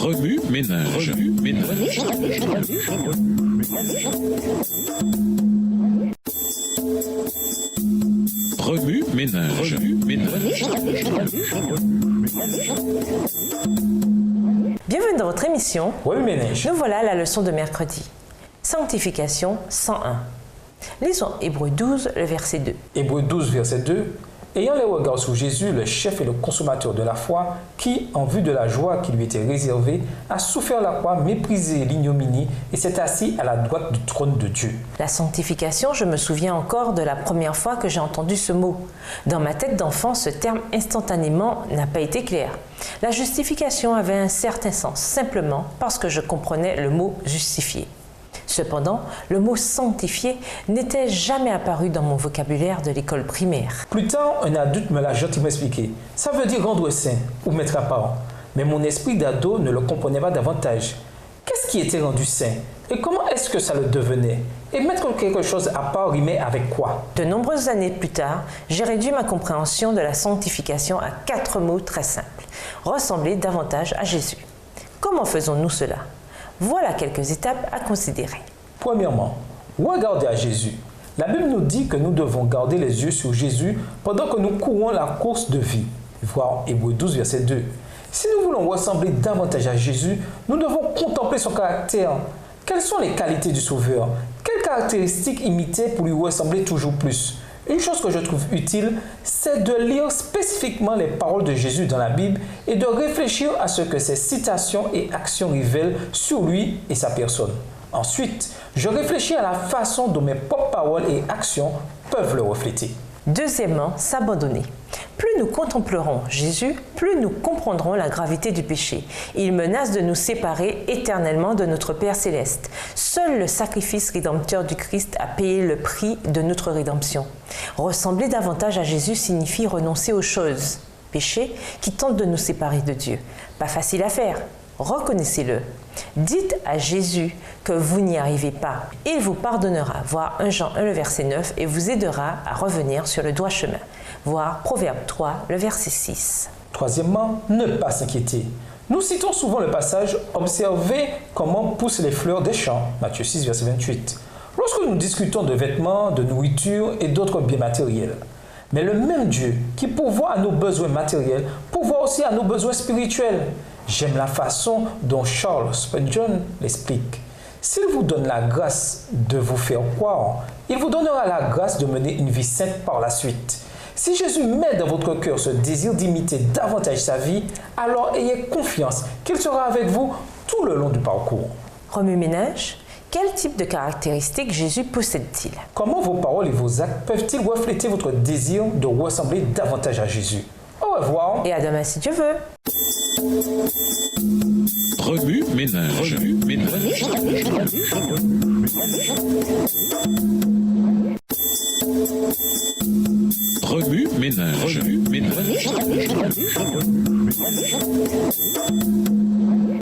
Remue ménage. Remue ménage. Bienvenue dans votre émission. Remue ménage. Nous voilà à la leçon de mercredi. Sanctification 101. Lisons Hébreux 12, le verset 2. Hébreux 12, verset 2. Ayant les regards sur Jésus, le chef et le consommateur de la foi, qui, en vue de la joie qui lui était réservée, a souffert la croix, méprisé l'ignominie et s'est assis à la droite du trône de Dieu. La sanctification, je me souviens encore de la première fois que j'ai entendu ce mot. Dans ma tête d'enfant, ce terme instantanément n'a pas été clair. La justification avait un certain sens, simplement parce que je comprenais le mot justifier. Cependant, le mot sanctifié n'était jamais apparu dans mon vocabulaire de l'école primaire. Plus tard, un adulte me l'a gentiment expliqué. Ça veut dire rendre saint ou mettre à part. Mais mon esprit d'ado ne le comprenait pas davantage. Qu'est-ce qui était rendu saint? Et comment est-ce que ça le devenait? Et mettre quelque chose à part rimait avec quoi? De nombreuses années plus tard, j'ai réduit ma compréhension de la sanctification à 4 mots très simples. Ressembler davantage à Jésus. Comment faisons-nous cela? Voilà quelques étapes à considérer. Premièrement, regardez à Jésus. La Bible nous dit que nous devons garder les yeux sur Jésus pendant que nous courons la course de vie. Voir Hébreux 12, verset 2. Si nous voulons ressembler davantage à Jésus, nous devons contempler son caractère. Quelles sont les qualités du Sauveur? Quelles caractéristiques imiter pour lui ressembler toujours plus? Une chose que je trouve utile, c'est de lire spécifiquement les paroles de Jésus dans la Bible et de réfléchir à ce que ses citations et actions révèlent sur lui et sa personne. Ensuite, je réfléchis à la façon dont mes propres paroles et actions peuvent le refléter. Deuxièmement, s'abandonner. Plus nous contemplerons Jésus, plus nous comprendrons la gravité du péché. Il menace de nous séparer éternellement de notre Père céleste. Seul le sacrifice rédempteur du Christ a payé le prix de notre rédemption. Ressembler davantage à Jésus signifie renoncer aux choses, péchés, qui tentent de nous séparer de Dieu. Pas facile à faire. Reconnaissez-le. Dites à Jésus que vous n'y arrivez pas. Il vous pardonnera, voir 1 Jean 1, le verset 9, et vous aidera à revenir sur le droit chemin. Voir Proverbe 3, le verset 6. Troisièmement, ne pas s'inquiéter. Nous citons souvent le passage « Observez comment poussent les fleurs des champs » Matthieu 6, verset 28. Lorsque nous discutons de vêtements, de nourriture et d'autres biens matériels. Mais le même Dieu qui pourvoit à nos besoins matériels pourvoit aussi à nos besoins spirituels. J'aime la façon dont Charles Spurgeon l'explique. S'il vous donne la grâce de vous faire croire, il vous donnera la grâce de mener une vie sainte par la suite. Si Jésus met dans votre cœur ce désir d'imiter davantage sa vie, alors ayez confiance qu'il sera avec vous tout le long du parcours. Remue-ménage. Quel type de caractéristiques Jésus possède-t-il? Comment vos paroles et vos actes peuvent-ils refléter votre désir de ressembler davantage à Jésus? Au revoir. Et à demain si Dieu veut. Remue ménage. Remue ménage.